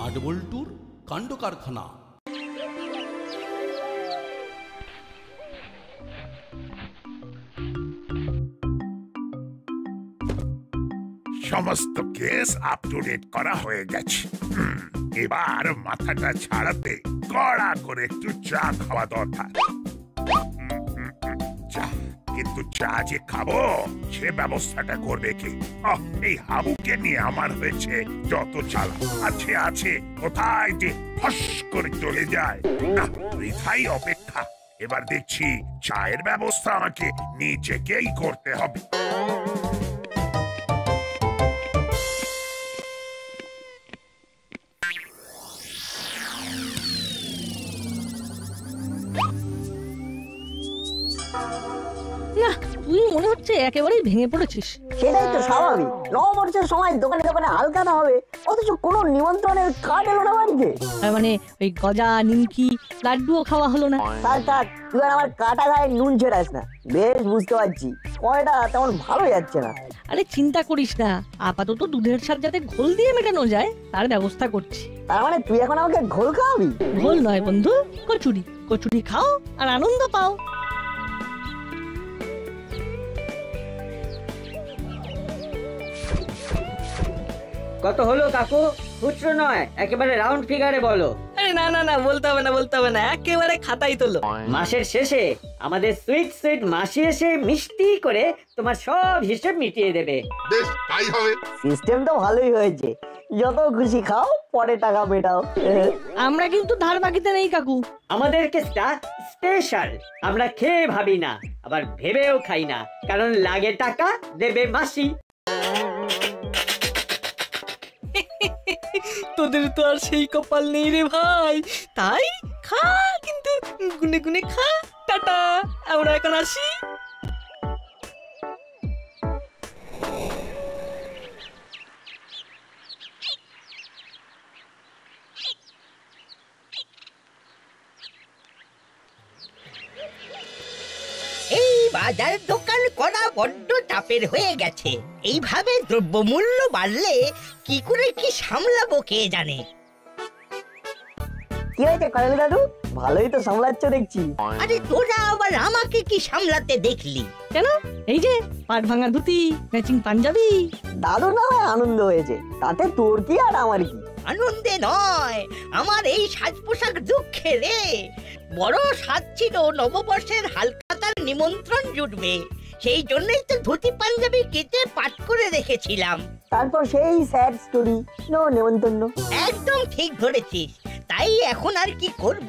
নাটবল্টুর কাণ্ড কারখানা। সমস্ত কেস আপ টু ডেট করা হয়ে গেছে। এবার মাথাটা ছাড়াতে কড়া করে একটু চা খাওয়া দরকার। চা, কিন্তু চা যে খাবো সে ব্যবস্থাটা করবে কি? এই হাবুকে নিয়ে আমার হয়েছে যত চালা। আছে আছে, কোথায় যে ফস করে চলে যায়। না, বৃথাই অপেক্ষা। এবার দেখছি চায়ের ব্যবস্থা আমাকে নিজেকেই করতে হবে। না, তুই মনে হচ্ছে একেবারেই ভেঙে পড়েছিস। সেটাই তো স্বাভাবিক। নববর্ষের সময় দোকানে দোকানে হালখাতা হবে, অথচ কোনো নিমন্ত্রণের কার্ড এলো না বাড়িতে। তার মানে ওই গজা, নিমকি, লাড্ডুও খাওয়া হলো না। থাক থাক, তুই আর আমার কাটা গায়ে নুন ছেড়াস না। বেশ বুঝতে পারছি সময়টা তেমন ভালো যাচ্ছে না। আরে চিন্তা করিস না, আপাতত দুধের সাথে যাতে ঘোল দিয়ে মেটানো যায় তার ব্যবস্থা করছি। তার মানে তুই এখন আমাকে ঘোল খাওয়াবি? ঘোল নয় বন্ধু, কচুরি। কচুরি খাও আর আনন্দ পাও। কত হলো কাকু? খুচরো নয়, একেবারে রাউন্ড ফিগারে বলো। আরে না না না, বলতে হবে না বলতে হবে না, একেবারে খাতাই তোলো। মাসের শেষে আমাদের সুইট সুইট মাসি এসে মিষ্টি করে তোমার সব হিসেব মিটিয়ে দেবে। বেশ, তাই হবে। সিস্টেম তো ভালোই হয়েছে। যত খুশি খাও, পরে টাকা মেটাও। আমরা কিন্তু ধার বাকিতে নেই কাকু। আমাদের কেসটা স্পেশাল। আমরা খেয়ে ভাবি না, আবার ভেবেও খাই না, কারণ লাগে টাকা দেবে মাসি। তোদের তো আর সেই কপাল নেই রে ভাই, তাই খা, কিন্তু গুনে গুনে খা। টাটা, আমরা এখন আসি। এই বাজার দোকান করা বড্ড চাপের হয়ে গেছে। এইভাবে দ্রব্যমূল্য বাড়লে কি করে কি সামলাবো কে জানে। কি হয়েছে কয়েল দাদু? ভালোই তো সামলাচ্ছ দেখছি। আরে তোরা আবার আমাকে কি সামলাতে দেখলি? কেন, এই যে পাট ভাঙা ধুতি, ম্যাচিং পাঞ্জাবি। দাদু না হয় আনন্দ হয়েছে, তাতে তোর কি আর আমার কি? আনন্দে নয়, আমার এই সাজ পোশাক দুঃখে রে। বড় সাজ ছিল নববর্ষের হালখাতার নিমন্ত্রণ জুটবে, সেই জন্যই তো ধুতি পাঞ্জাবি কেটে পাট করে রেখেছিলাম। তারপর সেই স্যাড স্টোরি, নো নেমন্তন্ন। একদম ঠিক ধরেছিস। তাই এখন আর কি করব,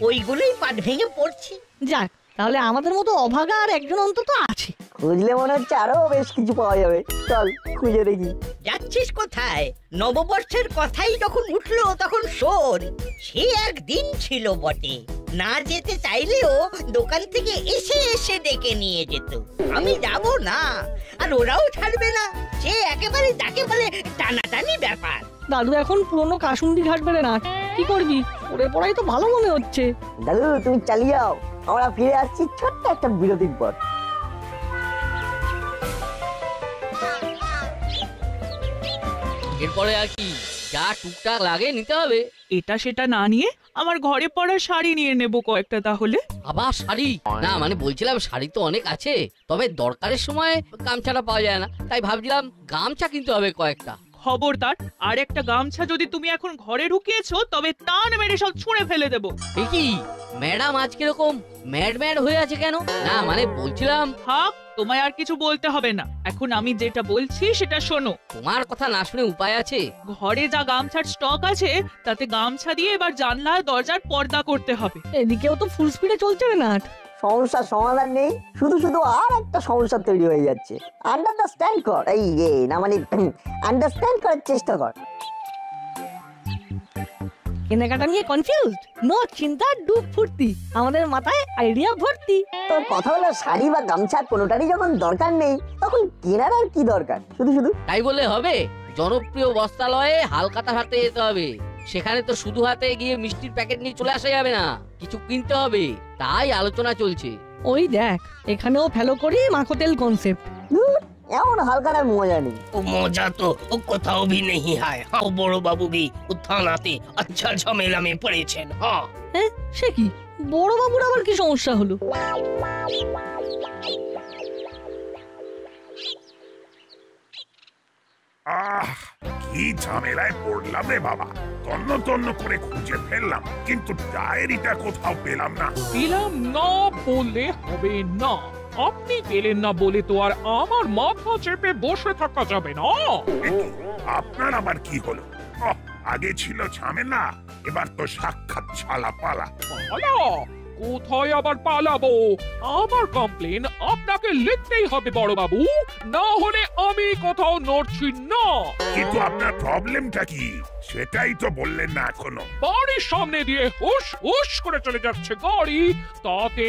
ওইগুলোই পাট ভেঙে পড়ছি। যাক, তাহলে আমাদের মতো অভাগা আর একজন অন্তত আছে। খুঁজলে মনে হচ্ছে আরো বেশ কিছু পাওয়া যাবে। চল খুঁজে দেখি। যাচ্ছিস কোথায়? নববর্ষের কথাই যখন উঠলো তখন শোন, সে একদিন ছিল বটে। না যেতে চাইলেও দোকান থেকে এসে এসে ডেকে নিয়ে যেত। আমি যাব না, আর ওরাও ছাড়বে না। সে একেবারে যাকে বলে টানাটানি ব্যাপার। দাদু এখন পুরনো কাসুন্দি ঘাটবে না, কি করবি? ওরে পড়াই তো ভালো মনে হচ্ছে। দাদু তুমি চালিয়ে যাও, আমরা ফিরে আসছি ছোট্ট একটা বিরতির পর। এরপরে আর কি যা টুকটাক লাগে নিতে হবে। এটা সেটা না নিয়ে আমার ঘরে পরা শাড়ি নিয়ে নেব কয়েকটা। তাহলে আবার শাড়ি? না মানে বলছিলাম শাড়ি তো অনেক আছে, তবে দরকারের সময় গামছাটা পাওয়া যায় না, তাই ভাবছিলাম গামছা কিনতে হবে কয়েকটা। খবরদার, আর একটা গামছা যদি তুমি এখন ঘরে ঢুকিয়েছো তবে টান মেরে সব ছুঁড়ে ফেলে দেবো। কি ম্যাডাম আজ কিরকম ম্যাড ম্যাড হয়ে আছে কেন? না মানে বলছিলাম। থাক, তোমায় আর কিছু বলতে হবে না। এখন আমি যেটা বলছি সেটা শোনো। তোমার কথা না শুনে উপায় আছে? ঘরে যা গামছার স্টক আছে তাতে গামছা দিয়ে এবার জানলা দরজার পর্দা করতে হবে। এদিকেও তো ফুল স্পিডে চলছে না। সমস্যার সমাধান নেই, শুধু শুধু আর একটা সমস্যা তৈরি হয়ে যাচ্ছে। আন্ডারস্ট্যান্ড কর, এই না মানে আন্ডারস্ট্যান্ড করার চেষ্টা কর। কেনাকাটা নিয়ে কনফিউজড? নো চিন্তা, ডুব ফুর্তি, আমাদের মাথায় আইডিয়া ভর্তি। তোর কথা হলো শাড়ি বা গামছা কোনোটারই যখন দরকার নেই তখন কেনার আর কি দরকার? শুধু শুধু তাই বলে হবে? জনপ্রিয় বস্ত্রালয়ে হালখাতা হাতে যেতে হবে। সেখানে তো শুধু হাতে গিয়ে মিষ্টির প্যাকেট নিয়ে চলে আসা যাবে না, কিছু কিনতে হবে। তাই আলোচনা চলছে। ওই দেখ, এখানেও ফেলো করি মাখো তেল কনসেপ্ট। এমন হালকার মজা নেই। वो मौजा तो वो कोথাও भी नहीं है। हाँ বড় বাবু भी থানাতে अच्छा झमेला में पड़ेছেন। हाँ হ্যাঁ সে কি বড় বাবুর আবার কি সমস্যা হলো? আহ, কি ঝামেলায় পড়লাম রে বাবা। তন্ন তন্ন করে খুঁজে ফেললাম, কিন্তু ডায়েরিটা কোথাও পেলাম না। পেলাম না বললে হবে না। আপনি পেলেন না বলে তো আর আমার মাথা চেপে বসে থাকা যাবে না। এ কি, আপনার আবার কি হলো? আগে ছিল ঝামেলা, এবার তো সাক্ষাৎ ছালা পালা। পালা? কোথায় আবার পালাবো? আমার কমপ্লেন আপনাকে লিখতেই হবে বড় বাবু, না হলে আমি কোথাও নড়ছি না। কিন্তু আপনার প্রবলেমটা কি সেটাই তো বললেন না এখনো। বাড়ির সামনে দিয়ে হুশ হুশ করে চলে যাচ্ছে গাড়ি, তাতে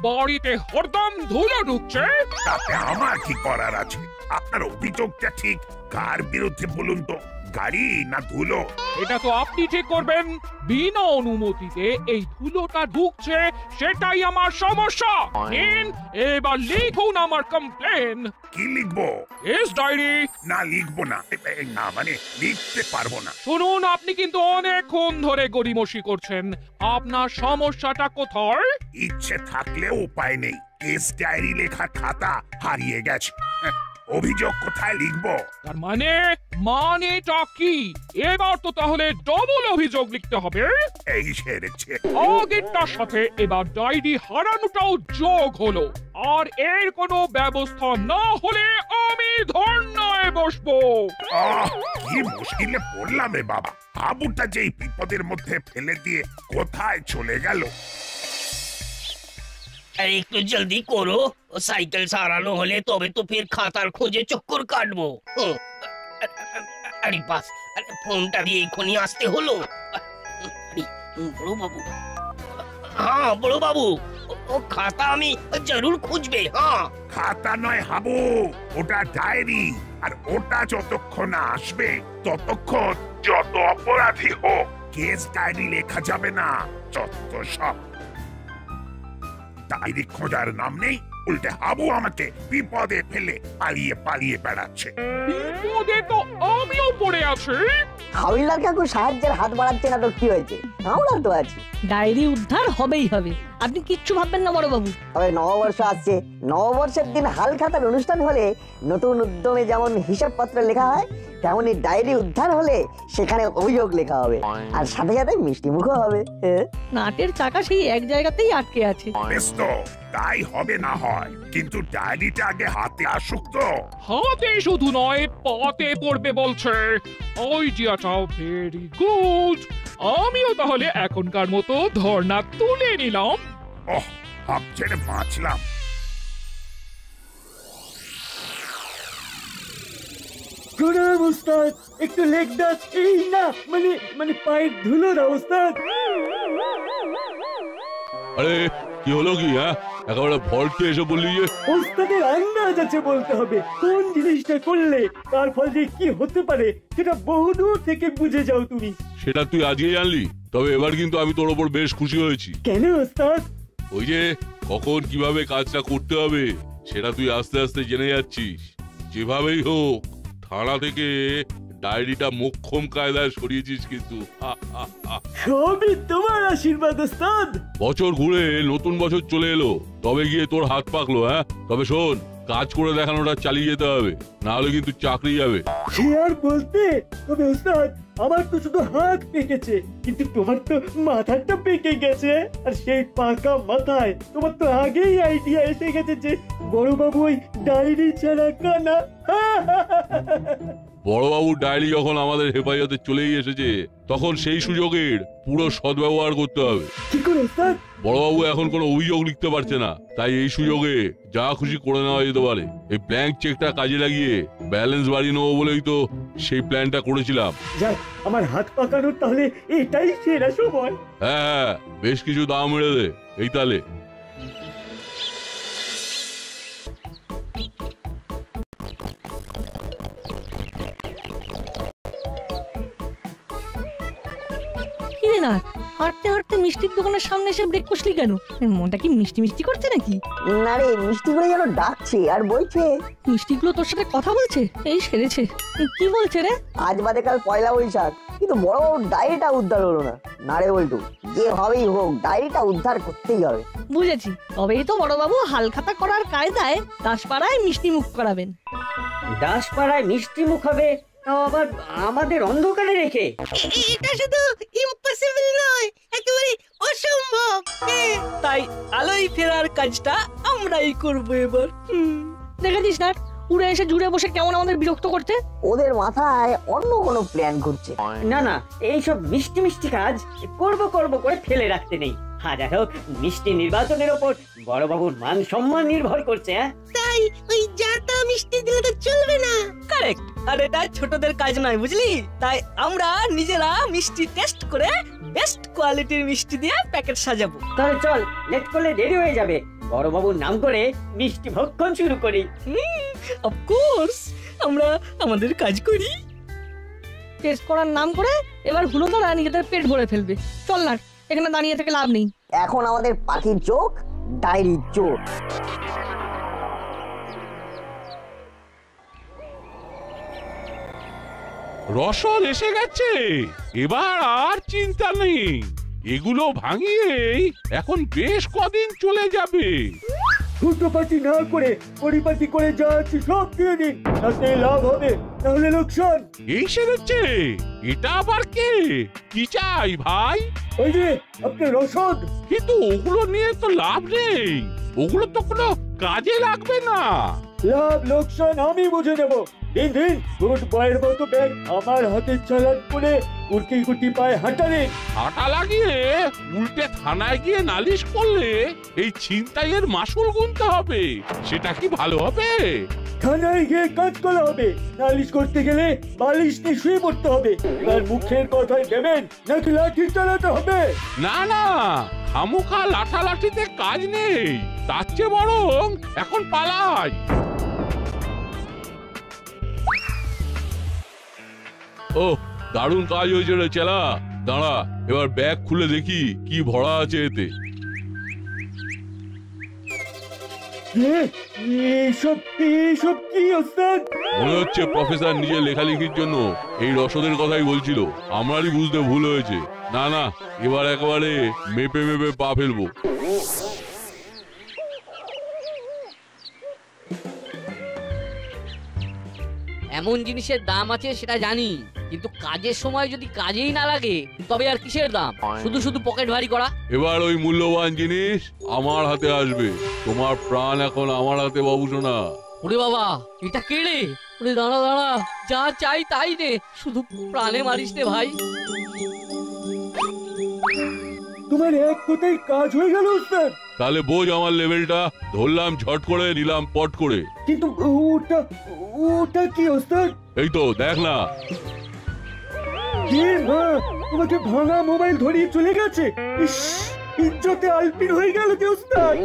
বাড়িতে হরদম ধুলো ঢুকছে। তাতে আমার কি করার আছে? আপনার অভিযোগটা ঠিক কার বিরুদ্ধে বলুন তো, গাড়ি না ধুলো? এটা তো আপনি ঠিক করবেন। বিনা অনুমতিতে এই ধুলোটা ঢুকছে, সেটাই আমার সমস্যা। নিন এবার লিখুন আমার কমপ্লেন। কি লিখবো? Case diary. না লিখবো না, না মানে লিখতে পারবো না। শুনুন, আপনি কিন্তু অনেকক্ষণ ধরে গড়িমসি করছেন। আপনার সমস্যাটা কোথায়? ইচ্ছে থাকলেও উপায় নেই, কেস ডায়েরি লেখার খাতা হারিয়ে গেছে। অভিযোগ কোথায় লিখবো? তার মানেটা কি? এবার তো তাহলে ডবল অভিযোগ লিখতে হবে। এই সেরেছে। আগেরটার সাথে এবার ডায়েরি হারানোটাও যোগ হলো। আর এর কোনো ব্যবস্থা না হলে আমি ধর্নায় বসবো। কি মুশকিলে পড়লাম রে বাবা। হাবুটা যেই বিপদের মধ্যে ফেলে দিয়ে কোথায় চলে গেল। अरे একটু জলদি করো, ও সাইকেল সারানো হলে তবে তো ফের খাতার খোঁজে চক্কর কাটবো। আরে বাস, আরে ফোনটা দিয়ে এখনই আসতে হলো। আরে বড় বাবু, হ্যাঁ বড় বাবু, ও খাতা আমি জরুর খুঁজবে। হ্যাঁ খাতা নয় হাবু, ওটা ডায়েরি। আর ওটা যতক্ষণ না আসবে ততক্ষণ যত অপরাধী হোক কেস ডায়েরি লেখা যাবে না। যত সব ডায়েরি খোঁজার নাম নেই, উল্টে হাবু আমাকে বিপদে ফেলে পালিয়ে পালিয়ে বেড়াচ্ছে। বিপদে তো আমিও পড়ে আছি। হাওলদার কাকু সাহায্যের হাত বাড়াচ্ছে না তো কি হয়েছে? আমরা তো আছি। ডায়েরি উদ্ধার হবেই হবে, আপনি কিচ্ছু ভাববেন না বড় বাবু। তবে নববর্ষ আসছে, নববর্ষের দিন হালখাতার অনুষ্ঠান হলে নতুন উদ্যমে যেমন হিসাবপত্র লেখা হয়, তেমনি ডায়েরি উদ্ধার হলে সেখানে অভিযোগ লেখা হবে, আর সাথে সাথে মিষ্টি মুখও হবে। নাটের চাকা সেই এক জায়গাতেই আটকে আছে। বেশ তো, তাই হবে না হয়, কিন্তু ডায়েরিটা আগে হাতে আসুক তো। হাতে শুধু নয়, পাতে পড়বে বলছে। আইডিয়াটাও ভেরি গুড। আমিও তাহলে এখনকার মতো ধর্ণা তুলে নিলাম। ওহ, হাফ ছেড়ে বাঁচলাম। প্রণাম ওস্তাদ, একটু লেগ দাস। এই না মানে পায়ের ধুলো না ওস্তাদ। আরে কি হলো কি? হ্যাঁ একেবারে ভরকে এসে বললি যে? ওস্তাদের আন্দাজ আছে বলতে হবে। কোন জিনিসটা করলে তার ফল যে কি হতে পারে সেটা বহুদূর থেকে বুঝে যাও তুমি। সেটা তুই আজকেই জানলি? তবে এবার কিন্তু আমি তোর ওপর বেশ খুশি হয়েছি। কেন ওস্তাদ? ওই যে কখন কিভাবে কাজটা করতে হবে সেটা তুই আস্তে আস্তে জেনে যাচ্ছিস। যেভাবেই হোক থানা থেকে ডায়েরিটা মোক্ষম কায়দায় সরিয়েছিস কিন্তু। সবই তোমার আশীর্বাদ ওস্তাদ। বছর ঘুরে নতুন বছর চলে এলো, তবে গিয়ে তোর হাত পাকলো। হ্যাঁ তবে শোন, কাজ করে দেখানোটা চালিয়ে যেতে হবে, না হলে কিন্তু চাকরি যাবে। সে আর বলতে। তবে ওস্তাদ আমার তো শুধু হাত পেকেছে, কিন্তু তোমার তো মাথাটা পেকে গেছে। আর সেই পাকা মাথায় তোমার তো আগেই আইডিয়া এসে গেছে যে বড়বাবু ওই ডায়েরি ছাড়া কানা। বড়বাবুর ডায়েরি যখন আমাদের হেফাজতে চলেই এসেছে, তখন সেই সুযোগের পুরো সদ্ব্যবহার করতে হবে। কি করে ওস্তাদ? বড়বাবু এখন কোনো অভিযোগ লিখতে পারছে না, তাই এই সুযোগে যা খুশি করে নেওয়া যেতে পারে। এই ব্ল্যাঙ্ক চেকটা কাজে লাগিয়ে ব্যালেন্স বাড়িয়ে নেবো বলেই তো সেই প্ল্যানটা করেছিলাম। যাক, আমার হাত পাকানোর তাহলে এটাই সেরা সময়। হ্যাঁ বেশ কিছু দাম মেরে দে এই তালে। না হাঁটতে হাঁটতে মিষ্টির দোকানের সামনে এসে ব্রেক কষলি কেন? মনটা কি মিষ্টি মিষ্টি করছে নাকি? না রে, মিষ্টিগুলো যেন ডাকছে আর বলছে। মিষ্টিগুলো তোর সাথে কথা বলছে? এই সেরেছে। কি বলছে রে? আজ বাদে কাল পয়লা বৈশাখ, কিন্তু বড় বাবুর ডায়েরিটা উদ্ধার হলো না। না রে বল্টু, যেভাবেই হোক ডায়েরিটা উদ্ধার করতেই হবে। বুঝেছি, তবেই তো বড়বাবু হালখাতা করার কায়দায় দাসপাড়ায় মিষ্টি মুখ করাবেন। দাসপাড়ায় মিষ্টি মুখ হবে, তাও আবার আমাদের অন্ধকারে রেখে? এটা শুধু ইম্পসিবল নয়, একেবারে অসম্ভব। তাই আলোয় ফেরার কাজটা আমরাই করবো এবার। দেখেছিস না, উড়ে এসে জুড়ে বসে কেমন আমাদের বিরক্ত করতে? ওদের মাথায় অন্য কোনো প্ল্যান ঘুরছে। না না, এইসব মিষ্টি মিষ্টি কাজ করব করব করে ফেলে রাখতে নেই। হাজার হোক মিষ্টি নির্বাচনের ওপর বড়বাবুর মান সম্মান নির্ভর করছে। তাই ওই জাতা মিষ্টি দিলে তো চলবে না। কারেক্ট। আর এটা ছোটদের কাজ নয়, বুঝলি? তাই আমরা নিজেরা মিষ্টি টেস্ট করে বেস্ট কোয়ালিটির মিষ্টি দিয়ে প্যাকেট সাজাবো। তাহলে চল, লেট করলে দেরি হয়ে যাবে। বড়বাবুর নাম করে মিষ্টি ভক্ষণ শুরু করি। অফকোর্স, আমরা আমাদের কাজ করি। টেস্ট করার নাম করে এবার হুলোদারা নিজেদের পেট ভরে ফেলবে। চল না, এখানে দাঁড়িয়ে থেকে লাভ নেই। এখন আমাদের পাখির চোখ, ডায়েরির চোখ। রসদ এসে গেছে, এবার আর চিন্তা নেই। এগুলো ভাঙিয়েই এখন বেশ কদিন চলে যাবে। ছোটপাটি না করে পরিপাটি করে যা আছে সব দিয়ে দিন, তাতে লাভ হবে, তাহলে লোকসান। এই সেরেছে, এটা আবার কে? কি চাই ভাই? ওই যে আপনার রসদ। কিন্তু ওগুলো নিয়ে তো লাভ নেই, ওগুলো তো কোনো কাজে লাগবে না। লাভ লোকসান আমি বুঝে নেব। দিন দিন গুড বয়ের মতো ব্যাগ আমার হাতে চালান করে কুর্কি কুটি পায়ে হাঁটালে হাঁটা লাগিয়ে উল্টে থানায় গিয়ে নালিশ করলে এই ছিনতাইয়ের মাসুল গুনতে হবে, সেটা কি ভালো হবে? থানায় গিয়ে কাজ করা হবে, নালিশ করতে গেলে বালিশ নিয়ে শুয়ে পড়তে হবে। আর মুখের কথায় দেবেন নাকি লাঠি চালাতে হবে? না না, খামোখা লাঠালাঠিতে কাজ নেই, তার চেয়ে বরং এখন পালাই। ও দারুণ কাজ হয়েছে রে চেলা। দাঁড়া, এবার ব্যাগ খুলে দেখি কি ভরা আছে এতে। এইসব কি ওস্তাদ? মনে হচ্ছে প্রফেসর নিজে লেখালেখির জন্য এই রসদের কথাই বলছিল, আমারই বুঝতে ভুল হয়েছে। না না, এবার একেবারে মেপে মেপে পা ফেলবো। এমন জিনিসের দাম আছে সেটা জানি, কিন্তু কাজের সময় যদি কাজেই না লাগে তবে আর কিসের দাম? শুধু শুধু পকেট ভারী করা। এবার ওই মূল্যবান জিনিস আমার হাতে আসবে। তোমার প্রাণ এখন আমার হাতে বাবু সোনা। ওরে বাবা, এটা কে রে? ওরে দাঁড়া দাঁড়া, যা চাই তাই নে, শুধু প্রাণে মারিস রে ভাই। তোমার এক কোথায় কাজ হয়ে গেল ওস্তাদ। তাহলে বোঝ আমার লেভেলটা। ধরলাম ঝট করে, নিলাম পট করে। কিন্তু ওটা কি ওস্তাদ? এই তো দেখ না। তোমাকে ভাঙা মোবাইল ধরিয়ে চলে গেছে। ইস, ইজ্জতে আলপিন হয়ে গেল যে ওস্তাদ।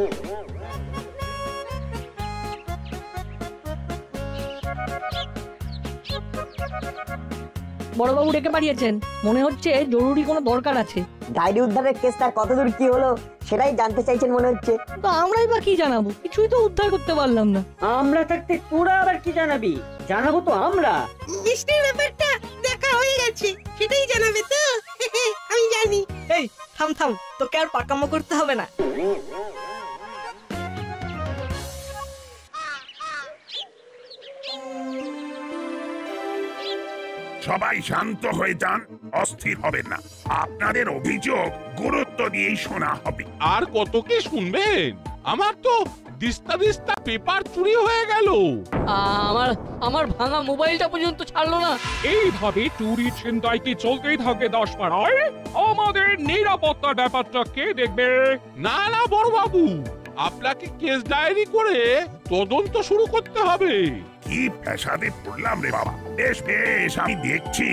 বড়বাবু ডেকে পাঠিয়েছেন, মনে হচ্ছে জরুরি কোনো দরকার আছে। ডায়েরি উদ্ধারের কেসটা কতদূর কি হলো সেটাই জানতে চাইছেন মনে হচ্ছে। তো আমরাই বা কি জানাবো? কিছুই তো উদ্ধার করতে পারলাম না। আমরা থাকতে তোরা আবার কি জানাবি? জানাবো তো আমরা। মিষ্টির ব্যাপারটা দেখা হয়ে গেছে, সেটাই জানাবে তো? আমি জানি। এই থাম থাম, তোকে আর পাকামো করতে হবে না। সবাই শান্ত হয়ে যান, অস্থির হবেন না। আপনাদের অভিযোগ গুরুত্ব দিয়েই শোনা হবে। আর কত কি শুনবেন? আমার তো দিস্তা দিস্তা পেপার চুরি হয়ে গেল। আমার ভাঙা মোবাইলটা পর্যন্ত ছাড়লো না। এইভাবে চুরি ছিনতাই কি চলতেই থাকে দাসপাড়ায়? আমাদের নিরাপত্তার ব্যাপারটা কে দেখবে? না না বড় বাবু, আপনাকে কেস ডায়েরি করে তদন্ত শুরু করতে হবে। কি ফ্যাসাদে পড়লাম রে বাবা। বেশ বেশ, আমি দেখছি।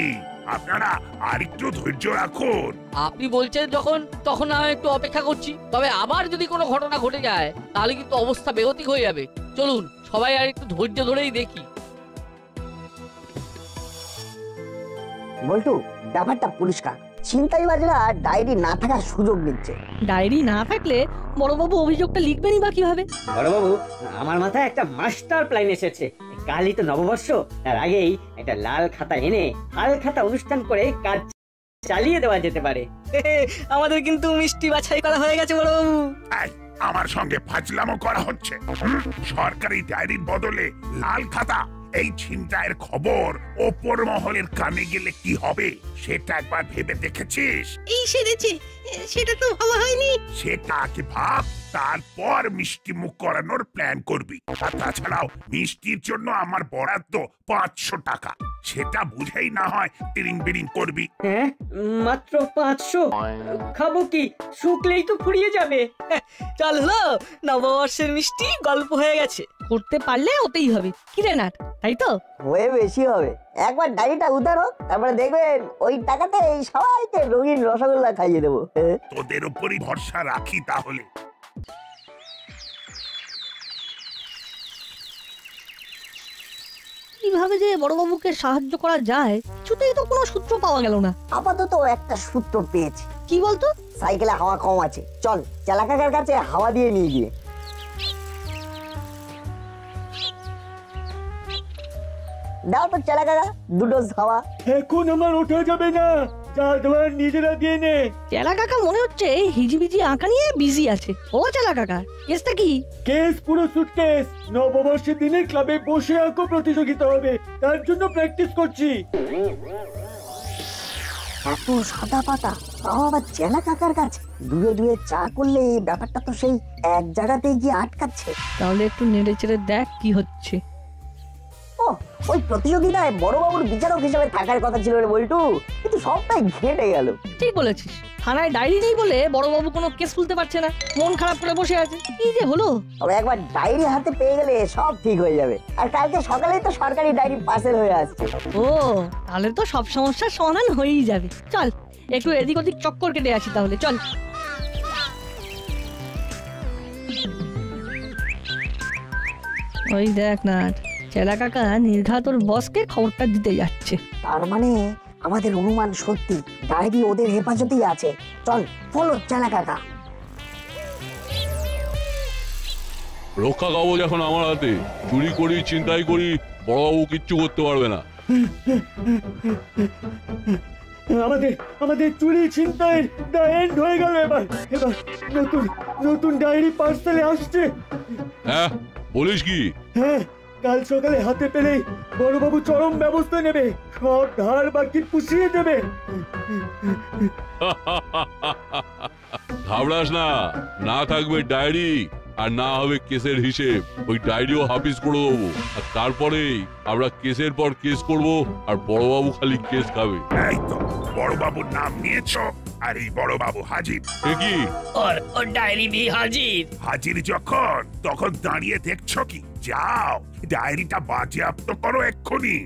আপনারা আর একটু ধৈর্য রাখুন। আপনি বলছেন যখন, তখন আমি একটু অপেক্ষা করছি। তবে আবার যদি কোনো ঘটনা ঘটে যায় তাহলে কিন্তু অবস্থা বেগতিক হয়ে যাবে। চলুন সবাই আর একটু ধৈর্য ধরেই দেখি। বল্টু, ব্যাপারটা পরিষ্কার। ছিনতাইবাজরা ডায়েরি না থাকার সুযোগ নিচ্ছে। ডায়েরি না থাকলে বড়বাবু অভিযোগটা লিখবেনই বা কিভাবে? বড়বাবু, আমার মাথায় একটা মাস্টার প্ল্যান এসেছে। কালই তো নববর্ষ, তার আগেই একটা লাল খাতা এনে হাল খাতা অনুষ্ঠান করে কাজ চালিয়ে দেওয়া যেতে পারে। আমাদের কিন্তু মিষ্টি বাছাই করা হয়ে গেছে বড়বাবু। আমার সঙ্গে ফাজলামো করা হচ্ছে। সরকারি ডায়েরির বদলে লাল খাতা। এই ছিনতাইয়ের খবর ওপর মহলের কানে গেলে কি হবে সেটা একবার ভেবে দেখেছিস? এই সেরেছে, সেটা তো ভাবা হয়নি। সেটা আগে ভাব, তারপর মিষ্টি মুখ করানোর প্ল্যান করবি। আর তাছাড়াও মিষ্টির জন্য আমার বরাদ্দ 500 টাকা। সেটা বুঝেই না হয় টিরিং বিরিং করবি। হ্যাঁ, মাত্র 500? খাবো কি? শুকলেই তো ফুরিয়ে যাবে। চল হলো, নববর্ষের মিষ্টি গল্প হয়ে গেছে। করতে পারলে ওতেই হবে, কি রে নাট, তাই তো? হয়ে বেশি হবে। একবার ডায়েরিটা উতারো, তারপরে দেখবেন ওই টাকাতে এই সবাইকে রঙিন রসগোল্লা খাইয়ে দেবো। তোদের উপরই ভরসা রাখি তাহলে। কিভাবে যে বড়বাবুকে সাহায্য করা যায় কিছুতেই তো কোনো সূত্র পাওয়া গেল না। আপাতত একটা সূত্র পেয়েছি। কি বলতো? সাইকেলে হাওয়া কম আছে, চল চেলা কাকার কাছে হাওয়া দিয়ে নিয়ে গিয়ে। দাও তো চেলা কাকা 2 ডোজ হাওয়া। এখন আমার ওঠা যাবে না, যা দেওয়ার নিজেরা দিয়ে নে। চেলা কাকা মনে হচ্ছে হিজিবিজি আঁকা নিয়ে বিজি আছে। ও চেলা কাকা, কেসটা কি? কেস পুরো সুটকেস। নববর্ষের দিনে ক্লাবে বসে আঁকো প্রতিযোগিতা হবে, তার জন্য প্র্যাকটিস করছি। এত সাদা পাতা, তাও আবার চেলা কাকার কাছে। দুয়ে দুয়ে চা করলে ব্যাপারটা তো সেই এক জায়গাতেই গিয়ে আটকাচ্ছে। তাহলে একটু নেড়ে চেড়ে দেখ কি হচ্ছে। ও, ওই প্রতিযোগিতায় বড়বাবুর বিচারক হিসেবে থাকার কথা ছিল রে বল্টু, কিন্তু সবটাই ঘেঁটে গেল। ঠিক বলেছিস, থানায় ডায়েরি নেই বলে বড়বাবু কোনো কেস তুলতে পারছে না, মন খারাপ করে বসে আছে। কি যে হলো! তবে একবার ডায়েরি হাতে পেয়ে গেলে সব ঠিক হয়ে যাবে। আর কালকে সকালেই তো সরকারি ডায়েরি পার্সেল হয়ে আসছে। ও, তাহলে তো সব সমস্যার সমাধান হয়েই যাবে। চল একটু এদিক ওদিক চক্কর কেটে আসি তাহলে, চল। ওই দেখ না, চেলা কাকা নির্ঘাত ওর বসকে খবরটা দিতে যাচ্ছে। তার মানে আমাদের অনুমান সত্যি, ডায়েরি ওদের হেফাজতেই আছে। চল ফলো চেলা কাকা। রক্ষা কাগজ এখন আমার হাতে। চুরি করি, চিন্তাই করি, বড়বাবু কিচ্ছু করতে পারবে না। আমাদের চুরি ছিনতাইয়ের দা এন্ড হয়ে গেল। এবার নতুন ডায়েরি পার্সেলে আসছে। হ্যাঁ, বলিস কি? হ্যাঁ, কাল সকালে হাতে পেলেই বড়বাবু চরম ব্যবস্থা নেবে, সব ধার বাকি পুষিয়ে দেবে। ঘাবড়াস না, না থাকবে ডায়েরি আর না হবে কেসের হিসেব। ওই ডায়েরিও হাফিজ করে দেবো, আর তারপরেই আমরা কেসের পর কেস করব, আর বড়বাবু খালি কেস খাবে। এই তো বড়বাবুর নাম নিয়েছো, আর এই বড়বাবু হাজির। কি? ওর ডায়েরি দিয়ে হাজির। হাজির যখন, তখন দাঁড়িয়ে দেখছো কি? যাও ডায়েরিটা বাজেয়াপ্ত করো এক্ষুনি।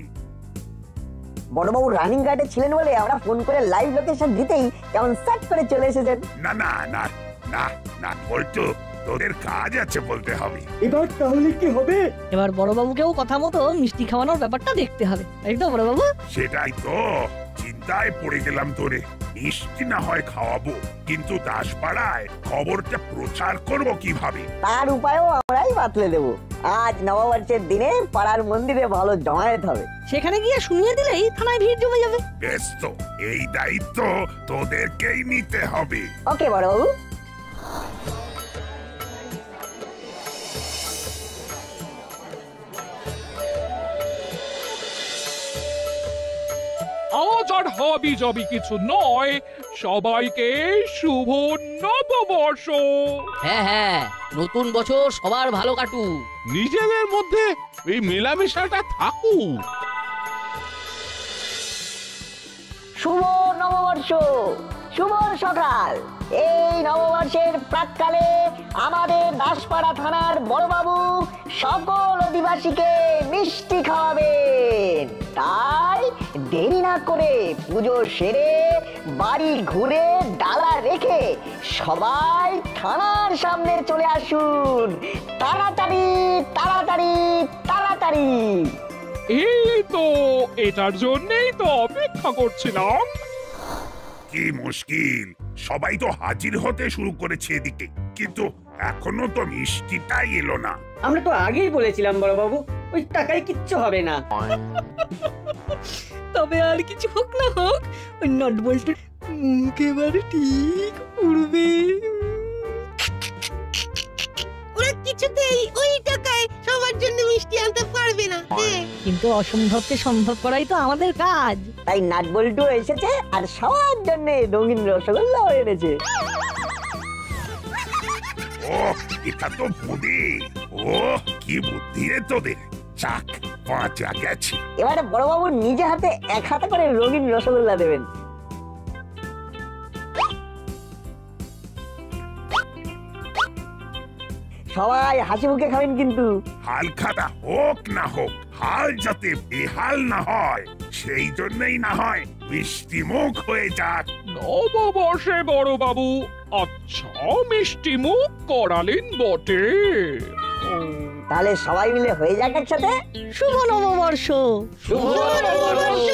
বড়বাবু রানিং গার্ডে ছিলেন বলে আমরা ফোন করে লাইভ লোকেশন দিতেই কেমন সার্চ করে চলে এসেছেন। না না না না না বলতো, তোদের কাজ আছে বলতে হবে। এবার তাহলে কি হবে? এবার বড়বাবুকেও কথা মতো মিষ্টি খাওয়ানোর ব্যাপারটা দেখতে হবে, তাই তো বড়বাবু? সেটাই তো, চিন্তায় পড়ে গেলাম তোরে। মিষ্টি না হয় খাওয়াবো, কিন্তু দাসপাড়ায় খবরটা প্রচার করব কিভাবে? তার উপায়ও আমরাই বাতলে দেব। আজ নববর্ষের দিনে পাড়ার মন্দিরে ভালো জমায়েত হবে, সেখানে গিয়ে শুনিয়ে দিলেই থানায় ভিড় জমে যাবে। বেশ, তো এই দায়িত্ব তোদেরকেই নিতে হবে। ওকে বড়বাবু। আজ আর হাবি যাবি কিছু নয়, সবাইকে শুভ নববর্ষ। হ্যাঁ হ্যাঁ, নতুন বছর সবার ভালো কাটুক। নিজেদের মধ্যে এই মেলামেশাটা থাকুক। শুভ নববর্ষ, শুভ সকাল। এই নববর্ষের প্রাক্কালে আমাদের দাসপাড়া থানার বড়বাবু সকল অধিবাসীকে মিষ্টি খাওয়াবেন। তাই দেরি না করে পুজো সেরে বাড়ি ঘুরে ডালা রেখে সবাই থানার সামনে চলে আসুন। তাড়াতাড়ি তাড়াতাড়ি তাড়াতাড়ি। এই তো, এটার জন্যই তো অপেক্ষা করছিলাম। কি মুশকিল, সবাই তো হাজির হতে শুরু করেছে এদিকে, কিন্তু এখনো তো মিষ্টিটাই এলো না। আমরা তো আগেই বলেছিলাম বড়বাবু, ওই টাকায় কিচ্ছু হবে না। তবে আর কিছু হোক না হোক, ওই নট বল্টু মুখ এবারে ঠিক উড়বে। ওরা কিছুতেই ওই টাকায় সবার জন্য মিষ্টি আনতে পারবে না। কিন্তু অসম্ভবকে সম্ভব করাই তো আমাদের কাজ। তাই নাট বল্টু এসেছে আর সবার জন্য রঙিন রসগোল্লা এনেছে। ও এটা তো বুদ্ধি, ও কি বুদ্ধি রে তোদের, চাক বাঁচা গেছে। এবারে বড়বাবু নিজে হাতে 1 হাতে করে রঙিন রসগোল্লা দেবেন। সবাই হাসি মুখে খাবেন কিন্তু। হাল খাতা হোক না হোক, হাল যাতে বেহাল না হয় সেই জন্যই না হয় মিষ্টি মুখ হয়ে যাক। নববর্ষে বড়বাবু আচ্ছা মিষ্টি মুখ করালেন বটে। তাহলে সবাই মিলে হয়ে যাক একসাথে শুভ নববর্ষ। শুভ নববর্ষ।